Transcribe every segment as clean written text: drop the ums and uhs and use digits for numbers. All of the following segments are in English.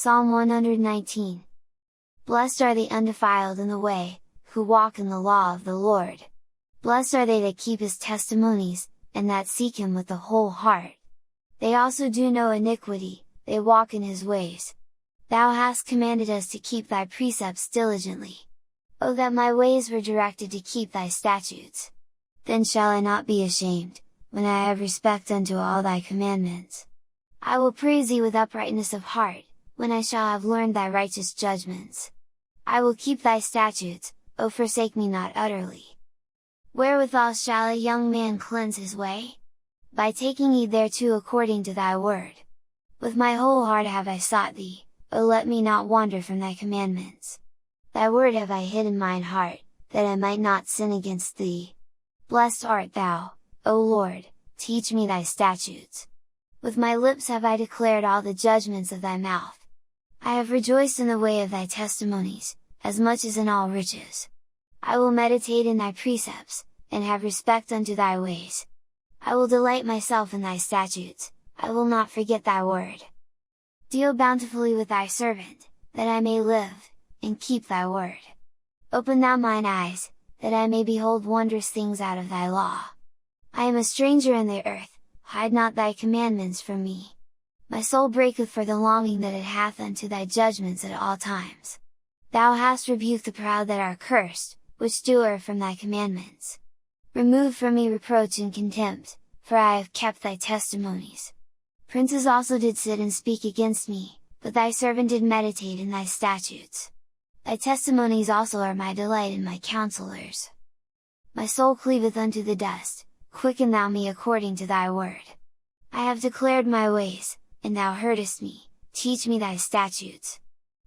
Psalm 119. Blessed are the undefiled in the way, who walk in the law of the Lord. Blessed are they that keep his testimonies, and that seek him with the whole heart. They also do no iniquity, they walk in his ways. Thou hast commanded us to keep thy precepts diligently. O that my ways were directed to keep thy statutes! Then shall I not be ashamed, when I have respect unto all thy commandments. I will praise thee with uprightness of heart, when I shall have learned thy righteous judgments. I will keep thy statutes, O forsake me not utterly. Wherewithal shall a young man cleanse his way? By taking heed thereto according to thy word. With my whole heart have I sought thee, O let me not wander from thy commandments. Thy word have I hid in mine heart, that I might not sin against thee. Blessed art thou, O Lord, teach me thy statutes. With my lips have I declared all the judgments of thy mouth. I have rejoiced in the way of thy testimonies, as much as in all riches. I will meditate in thy precepts, and have respect unto thy ways. I will delight myself in thy statutes, I will not forget thy word. Deal bountifully with thy servant, that I may live, and keep thy word. Open thou mine eyes, that I may behold wondrous things out of thy law. I am a stranger in the earth, hide not thy commandments from me. My soul breaketh for the longing that it hath unto thy judgments at all times. Thou hast rebuked the proud that are cursed, which do err from thy commandments. Remove from me reproach and contempt, for I have kept thy testimonies. Princes also did sit and speak against me, but thy servant did meditate in thy statutes. Thy testimonies also are my delight and my counselors. My soul cleaveth unto the dust, quicken thou me according to thy word. I have declared my ways, and thou heardest me, teach me thy statutes.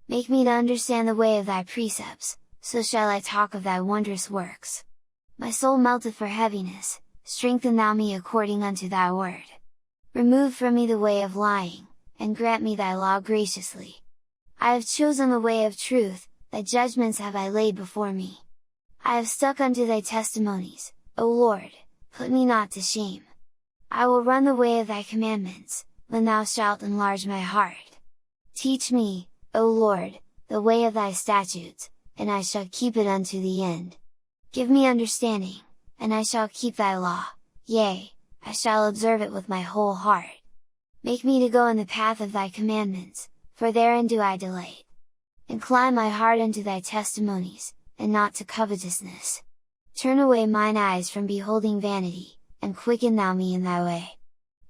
Make me to understand the way of thy precepts, so shall I talk of thy wondrous works. My soul melteth for heaviness, strengthen thou me according unto thy word. Remove from me the way of lying, and grant me thy law graciously. I have chosen the way of truth, thy judgments have I laid before me. I have stuck unto thy testimonies, O Lord, put me not to shame. I will run the way of thy commandments, when thou shalt enlarge my heart. Teach me, O Lord, the way of thy statutes, and I shall keep it unto the end. Give me understanding, and I shall keep thy law, yea, I shall observe it with my whole heart. Make me to go in the path of thy commandments, for therein do I delight. Incline my heart unto thy testimonies, and not to covetousness. Turn away mine eyes from beholding vanity, and quicken thou me in thy way.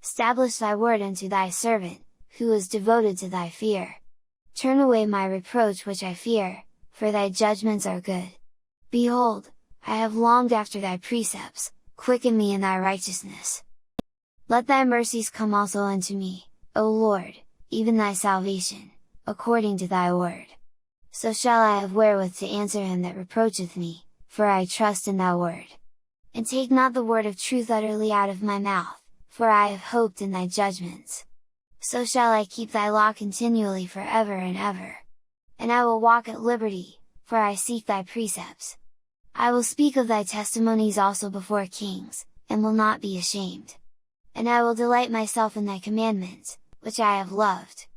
Establish thy word unto thy servant, who is devoted to thy fear. Turn away my reproach which I fear, for thy judgments are good. Behold, I have longed after thy precepts, quicken me in thy righteousness. Let thy mercies come also unto me, O Lord, even thy salvation, according to thy word. So shall I have wherewith to answer him that reproacheth me, for I trust in thy word. And take not the word of truth utterly out of my mouth, for I have hoped in thy judgments. So shall I keep thy law continually for ever and ever. And I will walk at liberty, for I seek thy precepts. I will speak of thy testimonies also before kings, and will not be ashamed. And I will delight myself in thy commandments, which I have loved.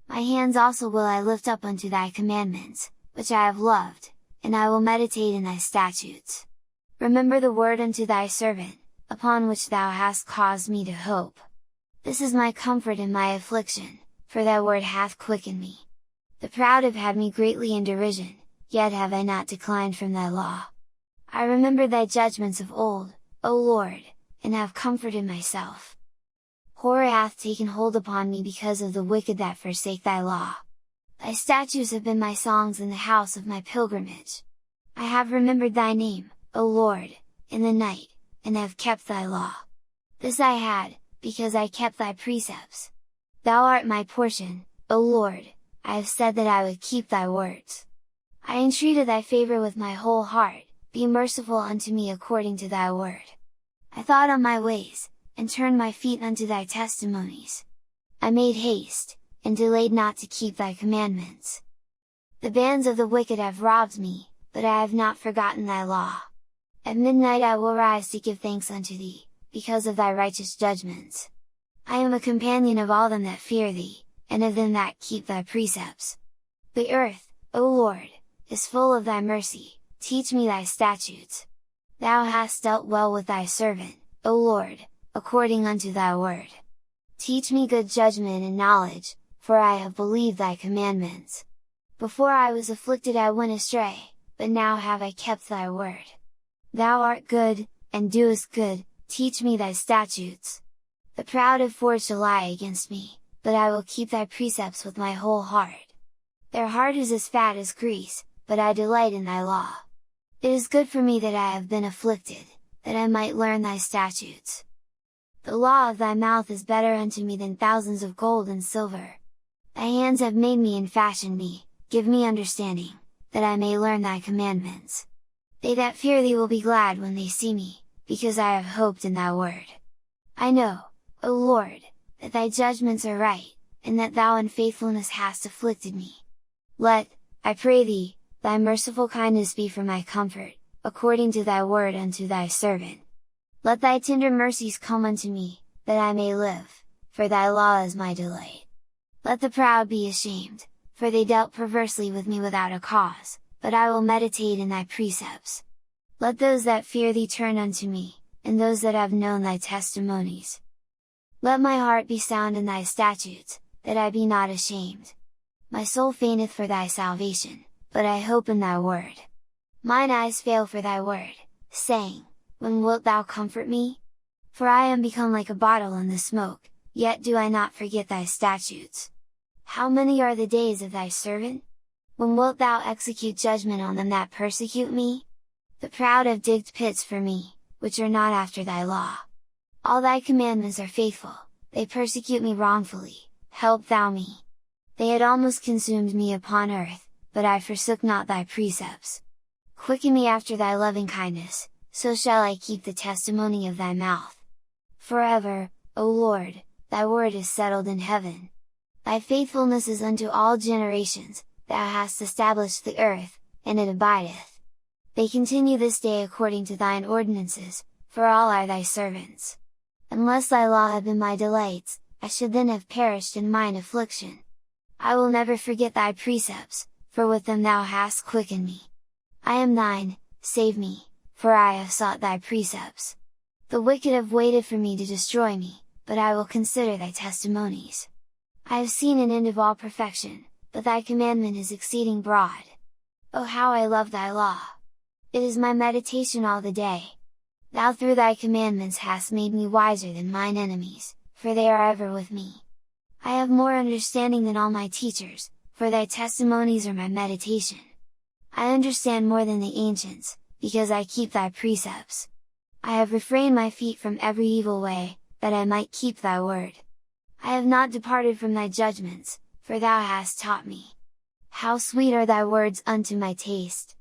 My hands also will I lift up unto thy commandments, which I have loved, and I will meditate in thy statutes. Remember the word unto thy servant, upon which thou hast caused me to hope. This is my comfort in my affliction, for thy word hath quickened me. The proud have had me greatly in derision, yet have I not declined from thy law. I remember thy judgments of old, O Lord, and have comforted myself. Horror hath taken hold upon me because of the wicked that forsake thy law. Thy statutes have been my songs in the house of my pilgrimage. I have remembered thy name, O Lord, in the night, and have kept thy law. This I had, because I kept thy precepts. Thou art my portion, O Lord, I have said that I would keep thy words. I entreated thy favour with my whole heart, be merciful unto me according to thy word. I thought on my ways, and turned my feet unto thy testimonies. I made haste, and delayed not to keep thy commandments. The bands of the wicked have robbed me, but I have not forgotten thy law. At midnight I will rise to give thanks unto thee, because of thy righteous judgments. I am a companion of all them that fear thee, and of them that keep thy precepts. The earth, O Lord, is full of thy mercy, teach me thy statutes. Thou hast dealt well with thy servant, O Lord, according unto thy word. Teach me good judgment and knowledge, for I have believed thy commandments. Before I was afflicted I went astray, but now have I kept thy word. Thou art good, and doest good, teach me thy statutes. The proud have forged a lie against me, but I will keep thy precepts with my whole heart. Their heart is as fat as grease, but I delight in thy law. It is good for me that I have been afflicted, that I might learn thy statutes. The law of thy mouth is better unto me than thousands of gold and silver. Thy hands have made me and fashioned me, give me understanding, that I may learn thy commandments. They that fear thee will be glad when they see me, because I have hoped in thy word. I know, O Lord, that thy judgments are right, and that thou in faithfulness hast afflicted me. Let, I pray thee, thy merciful kindness be for my comfort, according to thy word unto thy servant. Let thy tender mercies come unto me, that I may live, for thy law is my delight. Let the proud be ashamed, for they dealt perversely with me without a cause, but I will meditate in thy precepts. Let those that fear thee turn unto me, and those that have known thy testimonies. Let my heart be sound in thy statutes, that I be not ashamed. My soul fainteth for thy salvation, but I hope in thy word. Mine eyes fail for thy word, saying, when wilt thou comfort me? For I am become like a bottle in the smoke, yet do I not forget thy statutes. How many are the days of thy servant? When wilt thou execute judgment on them that persecute me? The proud have digged pits for me, which are not after thy law. All thy commandments are faithful, they persecute me wrongfully, help thou me. They had almost consumed me upon earth, but I forsook not thy precepts. Quicken me after thy loving kindness, so shall I keep the testimony of thy mouth. Forever, O Lord, thy word is settled in heaven. Thy faithfulness is unto all generations, thou hast established the earth, and it abideth. They continue this day according to thine ordinances, for all are thy servants. Unless thy law had been my delights, I should then have perished in mine affliction. I will never forget thy precepts, for with them thou hast quickened me. I am thine, save me, for I have sought thy precepts. The wicked have waited for me to destroy me, but I will consider thy testimonies. I have seen an end of all perfection, but thy commandment is exceeding broad. Oh how I love thy law! It is my meditation all the day. Thou through thy commandments hast made me wiser than mine enemies, for they are ever with me. I have more understanding than all my teachers, for thy testimonies are my meditation. I understand more than the ancients, because I keep thy precepts. I have refrained my feet from every evil way, that I might keep thy word. I have not departed from thy judgments, for thou hast taught me. How sweet are thy words unto my taste!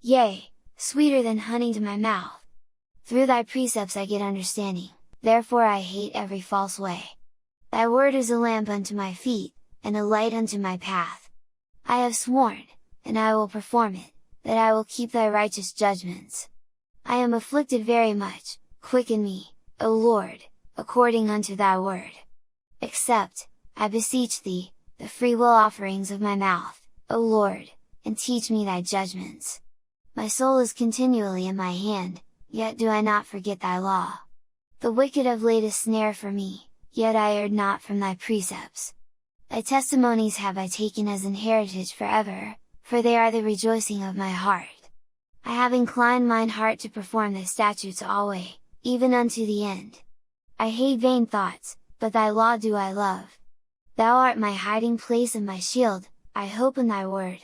Yea, sweeter than honey to my mouth! Through thy precepts I get understanding, therefore I hate every false way. Thy word is a lamp unto my feet, and a light unto my path. I have sworn, and I will perform it, that I will keep thy righteous judgments. I am afflicted very much, quicken me, O Lord, according unto thy word. Accept, I beseech thee, the freewill offerings of my mouth, O Lord, and teach me thy judgments. My soul is continually in my hand, yet do I not forget thy law. The wicked have laid a snare for me, yet I erred not from thy precepts. Thy testimonies have I taken as an heritage forever, for they are the rejoicing of my heart. I have inclined mine heart to perform thy statutes alway, even unto the end. I hate vain thoughts, but thy law do I love. Thou art my hiding place and my shield, I hope in thy word.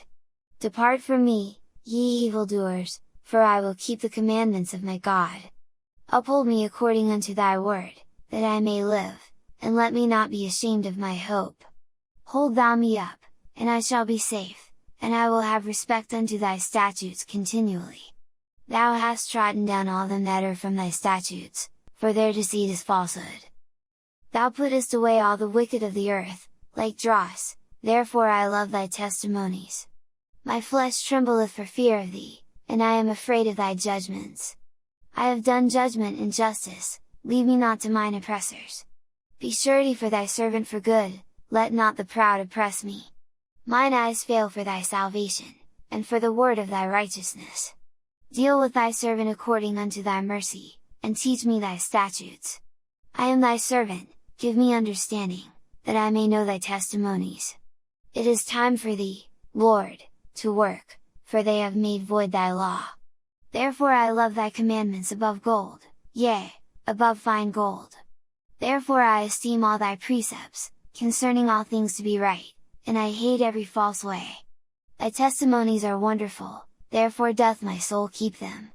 Depart from me, ye evildoers, for I will keep the commandments of my God. Uphold me according unto thy word, that I may live, and let me not be ashamed of my hope. Hold thou me up, and I shall be safe, and I will have respect unto thy statutes continually. Thou hast trodden down all them that are from thy statutes, for their deceit is falsehood. Thou puttest away all the wicked of the earth, like dross, therefore I love thy testimonies. My flesh trembleth for fear of thee, and I am afraid of thy judgments. I have done judgment and justice, leave me not to mine oppressors. Be surety for thy servant for good, let not the proud oppress me. Mine eyes fail for thy salvation, and for the word of thy righteousness. Deal with thy servant according unto thy mercy, and teach me thy statutes. I am thy servant, give me understanding, that I may know thy testimonies. It is time for thee, Lord, to work, for they have made void thy law. Therefore I love thy commandments above gold, yea, above fine gold. Therefore I esteem all thy precepts, concerning all things to be right, and I hate every false way. Thy testimonies are wonderful, therefore doth my soul keep them.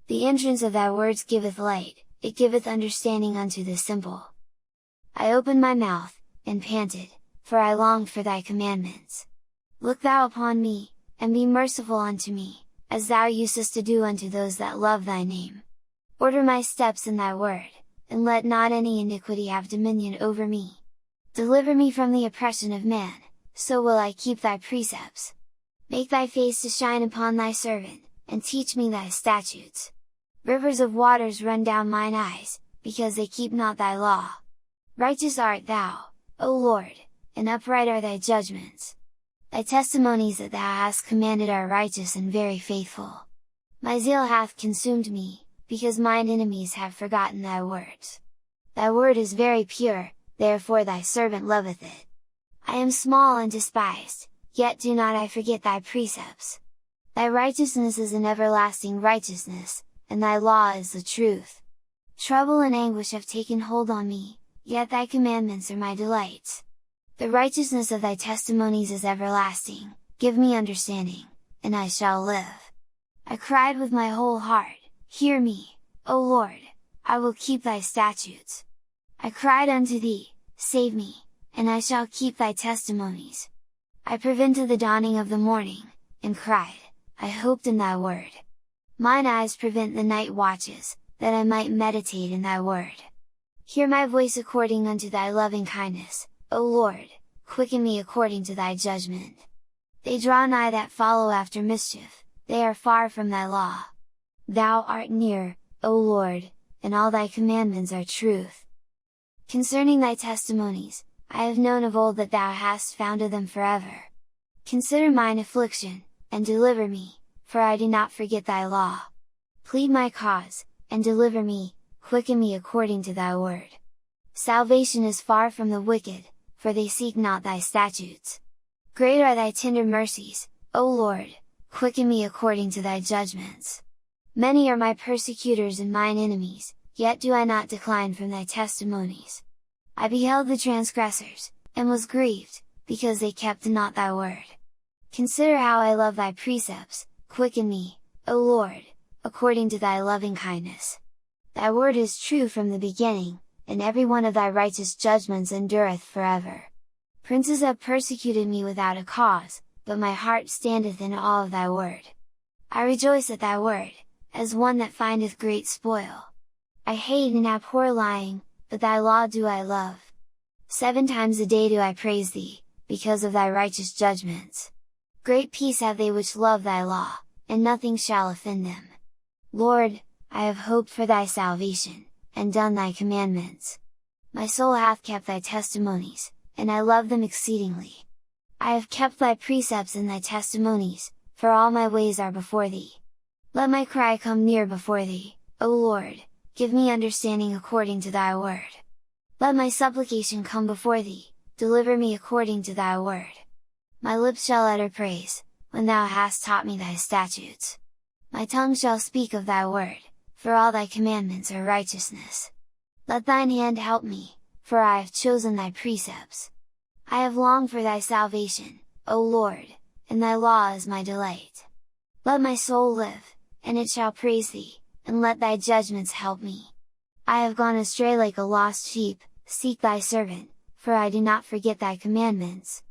The entrance of thy words giveth light, it giveth understanding unto the simple. I opened my mouth, and panted, for I longed for thy commandments. Look thou upon me, and be merciful unto me, as thou usest to do unto those that love thy name. Order my steps in thy word, and let not any iniquity have dominion over me. Deliver me from the oppression of man, so will I keep thy precepts. Make thy face to shine upon thy servant, and teach me thy statutes. Rivers of waters run down mine eyes, because they keep not thy law. Righteous art thou, O Lord, and upright are thy judgments. Thy testimonies that thou hast commanded are righteous and very faithful. My zeal hath consumed me, because mine enemies have forgotten thy words. Thy word is very pure, therefore thy servant loveth it. I am small and despised, yet do not I forget thy precepts. Thy righteousness is an everlasting righteousness, and thy law is the truth. Trouble and anguish have taken hold on me, yet thy commandments are my delights. The righteousness of thy testimonies is everlasting, give me understanding, and I shall live. I cried with my whole heart, hear me, O Lord, I will keep thy statutes. I cried unto thee, save me, and I shall keep thy testimonies. I prevented the dawning of the morning, and cried, I hoped in thy word. Mine eyes prevent the night watches, that I might meditate in thy word. Hear my voice according unto thy loving kindness, O Lord, quicken me according to thy judgment. They draw nigh that follow after mischief, they are far from thy law. Thou art near, O Lord, and all thy commandments are truth. Concerning thy testimonies, I have known of old that thou hast founded them forever. Consider mine affliction, and deliver me, for I do not forget thy law. Plead my cause, and deliver me, quicken me according to thy word. Salvation is far from the wicked, for they seek not thy statutes. Great are thy tender mercies, O Lord, quicken me according to thy judgments. Many are my persecutors and mine enemies, yet do I not decline from thy testimonies. I beheld the transgressors, and was grieved, because they kept not thy word. Consider how I love thy precepts, quicken me, O Lord, according to thy loving kindness. Thy word is true from the beginning, and every one of thy righteous judgments endureth forever. Princes have persecuted me without a cause, but my heart standeth in awe of thy word. I rejoice at thy word, as one that findeth great spoil. I hate and abhor lying, but thy law do I love. 7 times a day do I praise thee, because of thy righteous judgments. Great peace have they which love thy law, and nothing shall offend them. Lord, I have hoped for thy salvation, and done thy commandments. My soul hath kept thy testimonies, and I love them exceedingly. I have kept thy precepts and thy testimonies, for all my ways are before thee. Let my cry come near before thee, O Lord, give me understanding according to thy word. Let my supplication come before thee, deliver me according to thy word. My lips shall utter praise, when thou hast taught me thy statutes. My tongue shall speak of thy word, for all thy commandments are righteousness. Let thine hand help me, for I have chosen thy precepts. I have longed for thy salvation, O Lord, and thy law is my delight. Let my soul live, and it shall praise thee, and let thy judgments help me. I have gone astray like a lost sheep, seek thy servant, for I do not forget thy commandments.